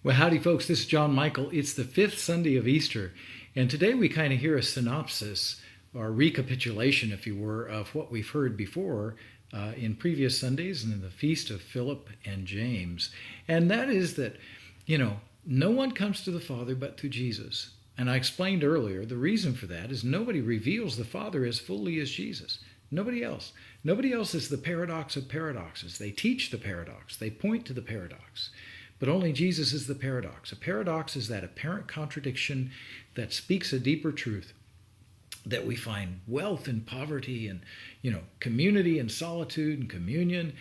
Well, howdy, folks. This is John Michael. It's the fifth Sunday of Easter, and today we kind of hear a synopsis or recapitulation, if you were, of what we've heard before in previous Sundays and in the feast of Philip and James. And that is that, no one comes to the Father but through Jesus. And I explained earlier the reason for that is nobody reveals the Father as fully as Jesus. Nobody else. Nobody else is the paradox of paradoxes. They teach the paradox. They point to the paradox. But only Jesus is the paradox. A paradox is that apparent contradiction that speaks a deeper truth, that we find wealth in poverty and, community in solitude and communion.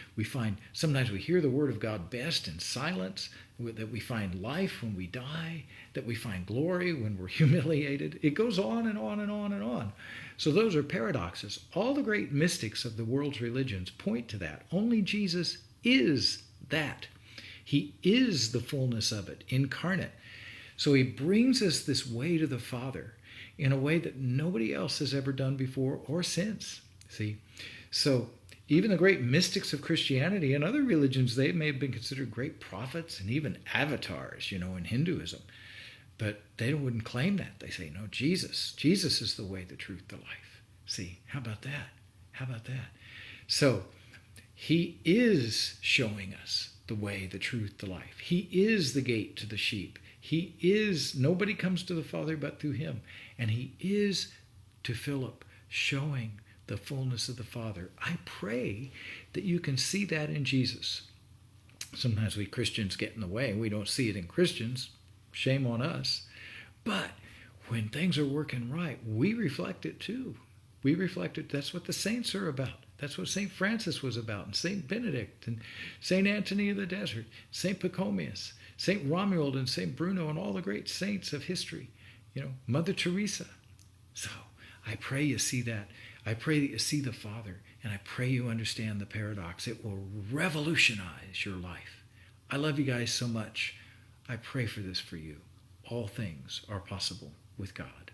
Sometimes we hear the word of God best in silence, that we find life when we die, that we find glory when we're humiliated. It goes on and on and on and on. So those are paradoxes. All the great mystics of the world's religions point to that. Only Jesus is that. He is the fullness of it, incarnate. So he brings us this way to the Father in a way that nobody else has ever done before or since. See? So even the great mystics of Christianity and other religions, they may have been considered great prophets and even avatars, in Hinduism. But they wouldn't claim that. They say, no, Jesus is the way, the truth, the life. See, how about that? How about that? So he is showing us the way, the truth, the life. He is the gate to the sheep. Nobody comes to the Father but through him. And he is, to Philip, showing the fullness of the Father. I pray that you can see that in Jesus. Sometimes we Christians get in the way. We don't see it in Christians. Shame on us. But when things are working right, we reflect it too. We reflect it. That's what the saints are about. That's what St. Francis was about, and St. Benedict, and St. Anthony of the Desert, St. Pachomius, St. Romuald, and St. Bruno, and all the great saints of history, Mother Teresa. So I pray you see that. I pray that you see the Father, and I pray you understand the paradox. It will revolutionize your life. I love you guys so much. I pray for this for you. All things are possible with God.